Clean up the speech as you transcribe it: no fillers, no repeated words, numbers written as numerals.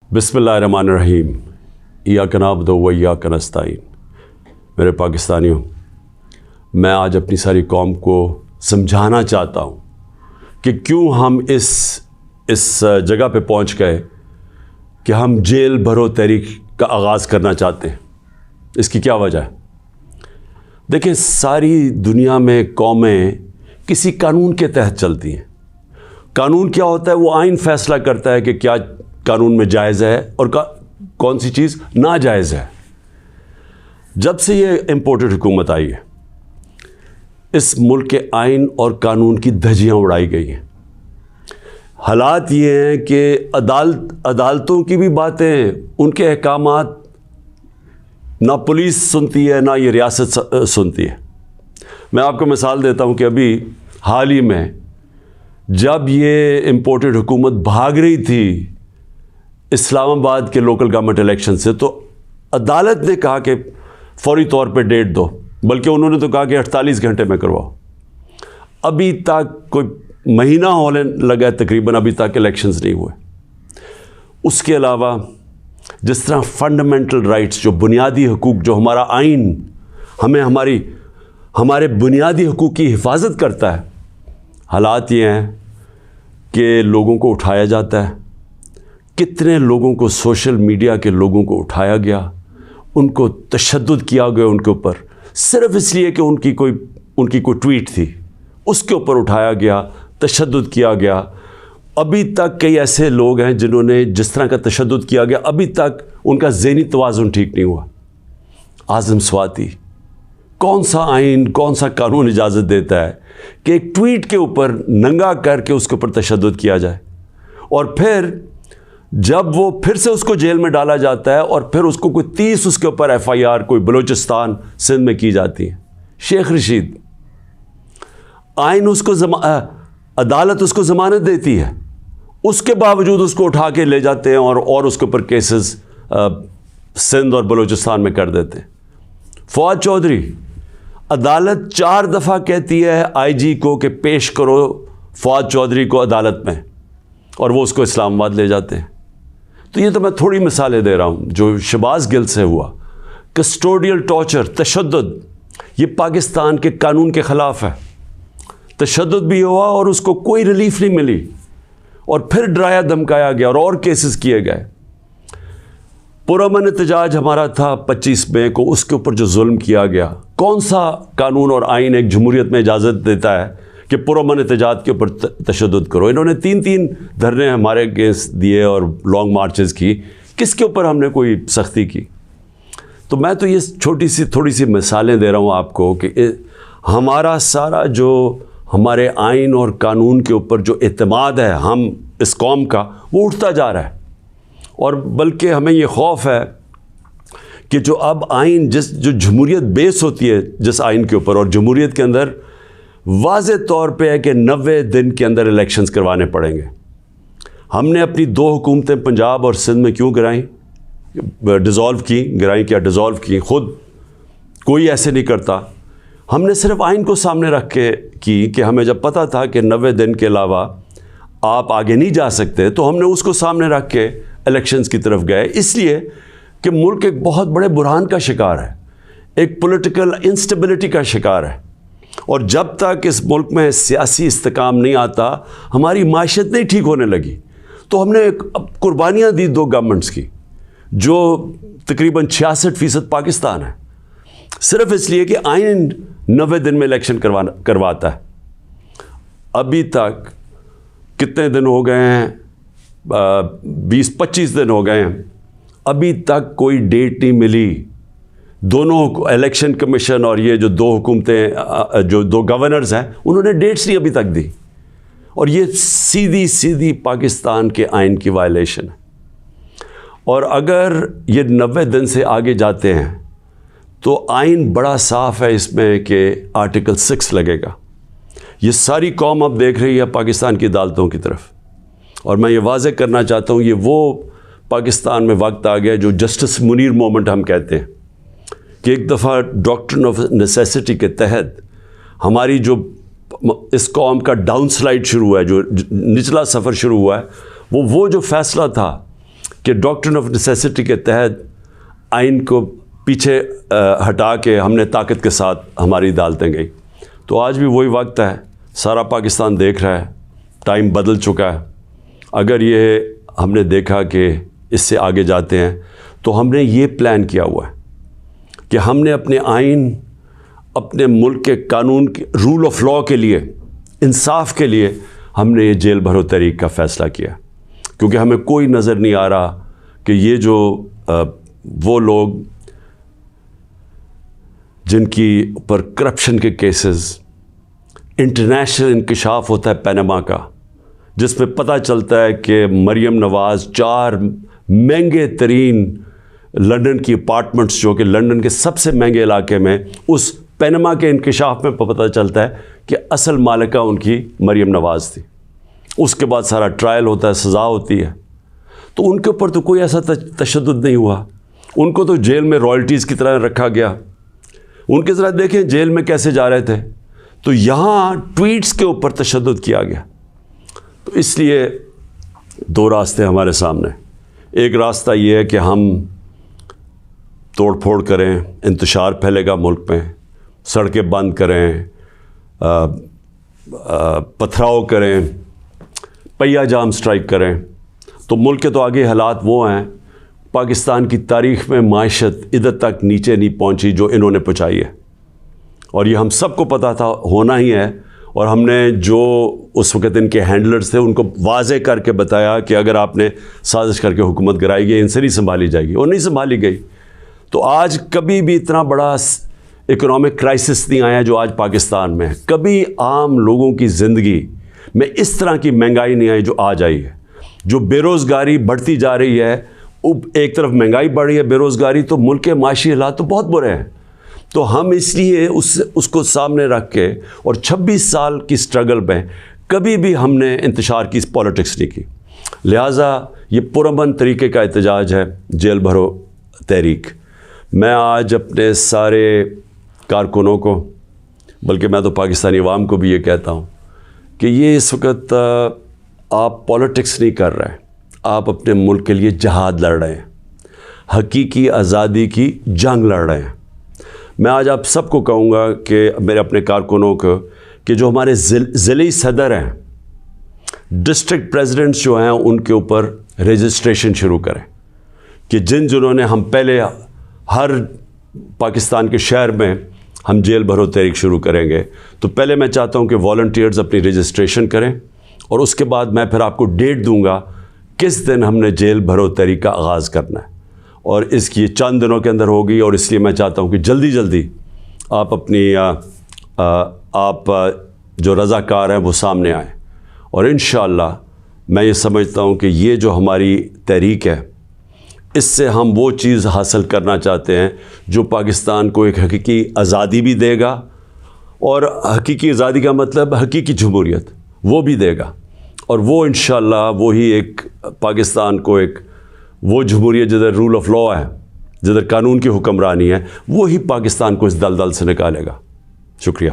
بسم اللہ الرحمن الرحیم ایاک نعبد و ایاک نستعین۔ میرے پاکستانیوں، میں آج اپنی ساری قوم کو سمجھانا چاہتا ہوں کہ کیوں ہم اس جگہ پہ پہنچ گئے کہ ہم جیل بھرو تحریک کا آغاز کرنا چاہتے ہیں۔ اس کی کیا وجہ ہے؟ دیکھیں، ساری دنیا میں قومیں کسی قانون کے تحت چلتی ہیں۔ قانون کیا ہوتا ہے؟ وہ آئین فیصلہ کرتا ہے کہ کیا قانون میں جائز ہے اور کون سی چیز ناجائز ہے۔ جب سے یہ امپورٹڈ حکومت آئی ہے، اس ملک کے آئین اور قانون کی دھجیاں اڑائی گئی ہیں۔ حالات یہ ہیں کہ عدالتوں کی بھی باتیں، ان کے احکامات نہ پولیس سنتی ہے نہ یہ ریاست سنتی ہے۔ میں آپ کو مثال دیتا ہوں کہ ابھی حال ہی میں جب یہ امپورٹڈ حکومت بھاگ رہی تھی اسلام آباد کے لوکل گورنمنٹ الیکشن سے، تو عدالت نے کہا کہ فوری طور پہ ڈیٹ دو، بلکہ انہوں نے تو کہا کہ 48 گھنٹے میں کرواؤ۔ ابھی تک کوئی مہینہ ہونے لگا ہے تقریباً، ابھی تک الیکشنز نہیں ہوئے۔ اس کے علاوہ جس طرح فنڈامنٹل رائٹس، جو بنیادی حقوق، جو ہمارا آئین ہمیں ہمارے بنیادی حقوق کی حفاظت کرتا ہے، حالات یہ ہیں کہ لوگوں کو اٹھایا جاتا ہے۔ کتنے لوگوں کو، سوشل میڈیا کے لوگوں کو اٹھایا گیا، ان کو تشدد کیا گیا ان کے اوپر، صرف اس لیے کہ ان کی کوئی ٹویٹ تھی، اس کے اوپر اٹھایا گیا، تشدد کیا گیا۔ ابھی تک کئی ایسے لوگ ہیں جنہوں نے جس طرح کا تشدد کیا گیا، ابھی تک ان کا ذہنی توازن ٹھیک نہیں ہوا۔ اعظم سواتی، کون سا آئین، کون سا قانون اجازت دیتا ہے کہ ایک ٹویٹ کے اوپر ننگا کر کے اس کے اوپر تشدد کیا جائے، اور پھر جب وہ پھر سے اس کو جیل میں ڈالا جاتا ہے اور پھر اس کو کوئی 30 اس کے اوپر FIR کوئی بلوچستان سندھ میں کی جاتی ہے۔ شیخ رشید، آئین اس کو عدالت اس کو ضمانت دیتی ہے، اس کے باوجود اس کو اٹھا کے لے جاتے ہیں اور اس کے اوپر کیسز سندھ اور بلوچستان میں کر دیتے ہیں۔ فواد چودھری، عدالت 4 دفعہ کہتی ہے IG کو کہ پیش کرو فواد چودھری کو عدالت میں، اور وہ اس کو اسلام آباد لے جاتے ہیں۔ تو یہ تو میں تھوڑی مثالیں دے رہا ہوں جو شہباز گل سے ہوا۔ کسٹوڈیل ٹارچر، تشدد، یہ پاکستان کے قانون کے خلاف ہے۔ تشدد بھی ہوا اور اس کو کوئی ریلیف نہیں ملی، اور پھر ڈرایا دھمکایا گیا اور کیسز کیے گئے۔ پرامن احتجاج ہمارا تھا 25 مئی کو، اس کے اوپر جو ظلم کیا گیا، کون سا قانون اور آئین ایک جمہوریت میں اجازت دیتا ہے کہ پرامن احتجاج کے اوپر تشدد کرو؟ انہوں نے 3 دھرنے ہمارے اگینسٹ دیے اور لانگ مارچز کی، کس کے اوپر ہم نے کوئی سختی کی؟ تو میں تو یہ تھوڑی سی مثالیں دے رہا ہوں آپ کو کہ ہمارا سارا جو ہمارے آئین اور قانون کے اوپر جو اعتماد ہے ہم اس قوم کا، وہ اٹھتا جا رہا ہے۔ اور بلکہ ہمیں یہ خوف ہے کہ جو اب آئین جو جمہوریت بیس ہوتی ہے جس آئین کے اوپر، اور جمہوریت کے اندر واضح طور پہ ہے کہ 90 دن کے اندر الیکشنز کروانے پڑیں گے۔ ہم نے اپنی 2 حکومتیں پنجاب اور سندھ میں کیوں گرائیں؟ گرائیں کیا ڈیزالو کی؟ خود کوئی ایسے نہیں کرتا۔ ہم نے صرف آئین کو سامنے رکھ کے کی کہ ہمیں جب پتہ تھا کہ 90 دن کے علاوہ آپ آگے نہیں جا سکتے، تو ہم نے اس کو سامنے رکھ کے الیکشنز کی طرف گئے، اس لیے کہ ملک ایک بہت بڑے بحران کا شکار ہے، ایک پولیٹیکل انسٹیبلٹی کا شکار ہے، اور جب تک اس ملک میں سیاسی استحکام نہیں آتا، ہماری معیشت نہیں ٹھیک ہونے لگی۔ تو ہم نے قربانیاں دی 2 گورنمنٹس کی، جو تقریباً 66% پاکستان ہے، صرف اس لیے کہ آئین 90 دن میں الیکشن کرواتا ہے۔ ابھی تک کتنے دن ہو گئے ہیں؟ 20-25 دن ہو گئے ہیں، ابھی تک کوئی ڈیٹ نہیں ملی۔ دونوں الیکشن کمیشن اور یہ جو 2 حکومتیں، جو 2 گورنرز ہیں، انہوں نے ڈیٹس نہیں ابھی تک دی، اور یہ سیدھی پاکستان کے آئین کی وائلیشن ہے۔ اور اگر یہ 90 دن سے آگے جاتے ہیں تو آئین بڑا صاف ہے اس میں کہ آرٹیکل 6 لگے گا۔ یہ ساری قوم اب دیکھ رہی ہے پاکستان کی عدالتوں کی طرف، اور میں یہ واضح کرنا چاہتا ہوں، یہ وہ پاکستان میں وقت آ گیا جو جسٹس منیر مومنٹ ہم کہتے ہیں، کہ ایک دفعہ ڈاکٹرن آف نیسیسٹی کے تحت ہماری جو اس قوم کا ڈاؤن سلائڈ شروع ہوا ہے، جو نچلا سفر شروع ہوا ہے، وہ جو فیصلہ تھا کہ ڈاکٹرن آف نیسیسٹی کے تحت آئین کو پیچھے ہٹا کے ہم نے طاقت کے ساتھ ہماری عدالتیں گئی. تو آج بھی وہی وقت ہے, سارا پاکستان دیکھ رہا ہے, ٹائم بدل چکا ہے. اگر یہ ہم نے دیکھا کہ اس سے آگے جاتے ہیں تو ہم نے یہ پلان کیا ہوا ہے کہ ہم نے اپنے آئین, اپنے ملک کے قانون کے رول آف لاء کے لیے, انصاف کے لیے ہم نے یہ جیل بھرو تحریک کا فیصلہ کیا, کیونکہ ہمیں کوئی نظر نہیں آ رہا کہ یہ جو وہ لوگ جن کی پر کرپشن کے کیسز, انٹرنیشنل انکشاف ہوتا ہے پینما کا, جس میں پتہ چلتا ہے کہ مریم نواز 4 مہنگے ترین لنڈن کی اپارٹمنٹس, جو کہ لنڈن کے سب سے مہنگے علاقے میں, اس پینما کے انکشاف میں پتہ چلتا ہے کہ اصل مالکہ ان کی مریم نواز تھی. اس کے بعد سارا ٹرائل ہوتا ہے, سزا ہوتی ہے. تو ان کے اوپر تو کوئی ایسا تشدد نہیں ہوا, ان کو تو جیل میں رائلٹیز کی طرح رکھا گیا. ان کے ذرا دیکھیں جیل میں کیسے جا رہے تھے. تو یہاں ٹویٹس کے اوپر تشدد کیا گیا. تو اس لیے 2 راستے ہمارے سامنے. ایک راستہ یہ ہے کہ ہم توڑ پھوڑ کریں, انتشار پھیلے گا ملک میں, سڑکیں بند کریں, پتھراؤ کریں, پہیہ جام سٹرائک کریں. تو ملک کے تو آگے حالات وہ ہیں, پاکستان کی تاریخ میں معیشت ادھر تک نیچے نہیں پہنچی جو انہوں نے پہنچائی ہے, اور یہ ہم سب کو پتہ تھا ہونا ہی ہے. اور ہم نے جو اس وقت ان کے ہینڈلرز تھے ان کو واضح کر کے بتایا کہ اگر آپ نے سازش کر کے حکومت گرائی گئی, ان سے نہیں سنبھالی جائے گی, اور نہیں سنبھالی گئی. تو آج کبھی بھی اتنا بڑا اکنامک کرائسس نہیں آیا جو آج پاکستان میں ہے. کبھی عام لوگوں کی زندگی میں اس طرح کی مہنگائی نہیں آئی جو آج آئی ہے. جو بے روزگاری بڑھتی جا رہی ہے, ایک طرف مہنگائی بڑھ رہی ہے, بے روزگاری, تو ملک کے معاشی حالات تو بہت برے ہیں. تو ہم اس لیے اس کو سامنے رکھ کے, اور 26 سال کی سٹرگل میں کبھی بھی ہم نے انتشار کی پالیٹکس نہیں کی. لہٰذا یہ پرامن طریقے کا احتجاج ہے جیل بھرو تحریک. میں آج اپنے سارے کارکنوں کو, بلکہ میں تو پاکستانی عوام کو بھی یہ کہتا ہوں کہ یہ اس وقت آپ پالیٹکس نہیں کر رہے ہیں, آپ اپنے ملک کے لیے جہاد لڑ رہے ہیں, حقیقی آزادی کی جنگ لڑ رہے ہیں. میں آج آپ سب کو کہوں گا کہ میرے اپنے کارکنوں کو کہ جو ہمارے ضلعی صدر ہیں, ڈسٹرکٹ پریزیڈنٹس جو ہیں, ان کے اوپر رجسٹریشن شروع کریں کہ جنہوں نے ہم پہلے ہر پاکستان کے شہر میں ہم جیل بھرو تحریک شروع کریں گے. تو پہلے میں چاہتا ہوں کہ والنٹیئرز اپنی رجسٹریشن کریں, اور اس کے بعد میں پھر آپ کو ڈیٹ دوں گا کس دن ہم نے جیل بھرو تحریک کا آغاز کرنا ہے, اور اس کی چند دنوں کے اندر ہوگی. اور اس لیے میں چاہتا ہوں کہ جلدی جلدی آپ اپنی آپ جو رضاکار ہیں وہ سامنے آئیں. اور انشاءاللہ میں یہ سمجھتا ہوں کہ یہ جو ہماری تحریک ہے, اس سے ہم وہ چیز حاصل کرنا چاہتے ہیں جو پاکستان کو ایک حقیقی آزادی بھی دے گا, اور حقیقی آزادی کا مطلب حقیقی جمہوریت وہ بھی دے گا. اور وہ انشاءاللہ وہی ایک پاکستان کو ایک وہ جمہوریت جدھر رول آف لاء ہے, جدھر قانون کی حکمرانی ہے, وہی پاکستان کو اس دلدل سے نکالے گا. شکریہ.